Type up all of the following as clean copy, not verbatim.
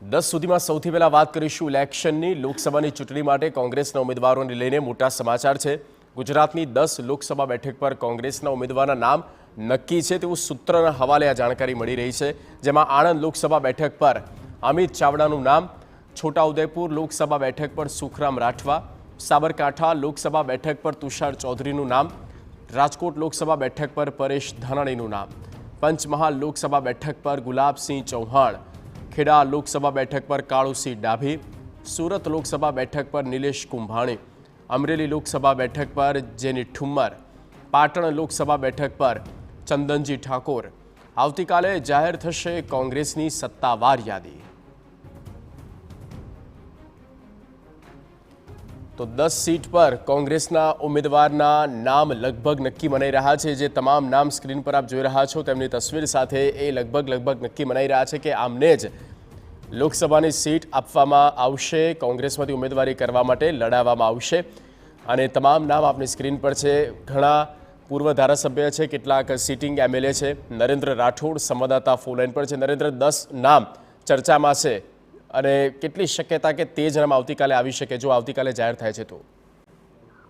10 સુધીમાં સૌથી પહેલા વાત કરીશું ઇલેક્શનની। લોકસભાની ચૂંટણી માટે કોંગ્રેસના ઉમેદવારોને લઈને મોટા સમાચાર છે। ગુજરાતની 10 લોકસભા બેઠક પર કોંગ્રેસના ઉમેદવારના નામ નક્કી છે તેવું સૂત્રના હવાલે આ જાણકારી મળી રહી છે, જેમાં આણંદ લોકસભા બેઠક પર અમિત ચાવડાનું નામ, છોટાઉદેપુર લોકસભા બેઠક પર સુખરામ રાઠવા, સાબરકાંઠા લોકસભા બેઠક પર તુષાર ચૌધરીનું નામ, રાજકોટ લોકસભા બેઠક પર પરેશ ધાનાણીનું નામ, પંચમહાલ લોકસભા બેઠક પર ગુલાબસિંહ ચૌહાણ, ખેડા લોકસભા બેઠક પર કાળુસિંહ ડાભી, સુરત લોકસભા બેઠક પર નિલેશ કુંભાણી, અમરેલી લોકસભા બેઠક પર જેની ઠુમ્મર, પાટણ લોકસભા બેઠક પર ચંદનજી ઠાકોર। આવતીકાલે જાહેર થશે કોંગ્રેસની સત્તાવાર યાદી। તો 10 સીટ પર કોંગ્રેસના ઉમેદવારના નામ લગભગ નક્કી મનાઈ રહ્યા છે। જે તમામ નામ સ્ક્રીન પર આપ જોઈ રહ્યા છો તેમની તસવીર સાથે એ લગભગ નક્કી મનાઈ રહ્યા છે કે આમને જ લોકસભાની સીટ આપવામાં આવશે, કોંગ્રેસમાંથી ઉમેદવારી કરવા માટે લડાવવામાં આવશે। અને તમામ નામ આપની સ્ક્રીન પર છે। ઘણા પૂર્વ ધારાસભ્ય છે, કેટલાક સિટિંગ એમએલએ છે। નરેન્દ્ર રાઠોડ સંવાદદાતા ફોનલાઈન પર છે। નરેન્દ્ર, 10 નામ ચર્ચામાં છે અને કેટલી શક્યતા કે તે જ નામ આવતીકાલે આવી શકે જો આવતીકાલે જાહેર થાય છે તો?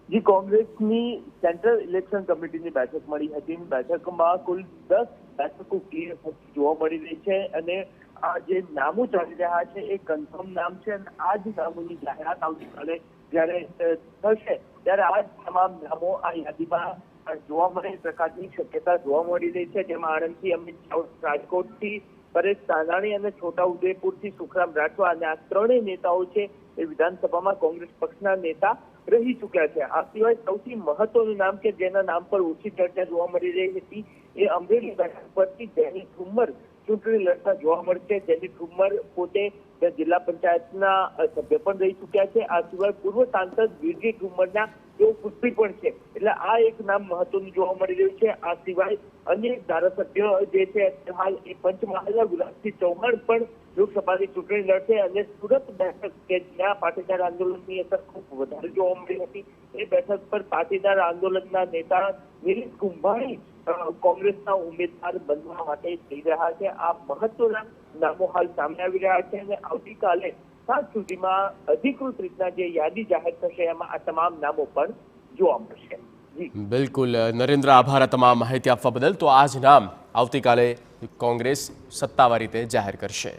जी कांग्रेसની સેન્ટ્રલ ઇલેક્શન કમિટીની બેઠક મળી હતી। બેઠકમાં કુલ 10 બેઠકો ક્લિયર થતી જોવા મળી રહી છે અને આ જે નામો ચાલી રહ્યા છે એ કન્ફર્મ નામ છે અને આ જ નામોની જાહેરાત આવતીકાલે જ્યારે થશે ત્યારે આ તમામ નામો આ યાદીમાં જોવા મળે પ્રકારની શક્યતા જોવા મળી રહી છે, જેમાં આણંદથી અમિત ચાવડા, રાજકોટથી પરેશ ધાનાણી અને છોટાઉદેપુરથી સુખરામ રાઠવા અને આ ત્રણેય નેતાઓ છે એ વિધાનસભામાં કોંગ્રેસ પક્ષના નેતા રહી ચૂક્યા છે। આ સિવાય સૌથી મહત્વનું નામ કે જેના નામ પર ઓછી ચર્ચા જોવા મળી રહી હતી એ અમરેલી બેઠક પરથી જેની ઠુમ્મર ચૂંટણી લડતા જોવા મળશે। જેની ઠુમ્મર પોતે જિલ્લા પંચાયતના સભ્ય પણ રહી ચૂક્યા છે। આ સિવાય પૂર્વ સાંસદ વીરજી ઠુમ્મરના તેઓ પુત્રી પણ છે, એટલે આ એક નામ મહત્વનું જોવા મળી રહ્યું છે। આ સિવાય અન્ય એક ધારાસભ્ય જે છે હાલ એ પંચમહાલના ગુલાબસિંહ ચૌહાણ પણ લોકસભાની ચૂંટણી લડશે અને સુરત બેઠક કે જ્યાં પાટીદાર આંદોલનની અસર ખૂબ વધારે જોવા મળી હતી એ બેઠક પર પાટીદાર આંદોલનના નેતા નિલેશ કુંભાણી કોંગ્રેસના ઉમેદવાર બનવા માટે જઈ રહ્યા છે। આ મહત્વના નામો હાલ સામે આવી રહ્યા છે અને આવતીકાલે 7 સુધીમાં અધિકૃત રીતના જે યાદી જાહેર થશે એમાં આ તમામ નામો પણ જોવા મળશે। બિલકુલ નરેન્દ્ર, આભાર આ તમામ માહિતી આપવા બદલ। તો આ જ નામ આવતીકાલે કોંગ્રેસ સત્તાવાર રીતે જાહેર કરશે।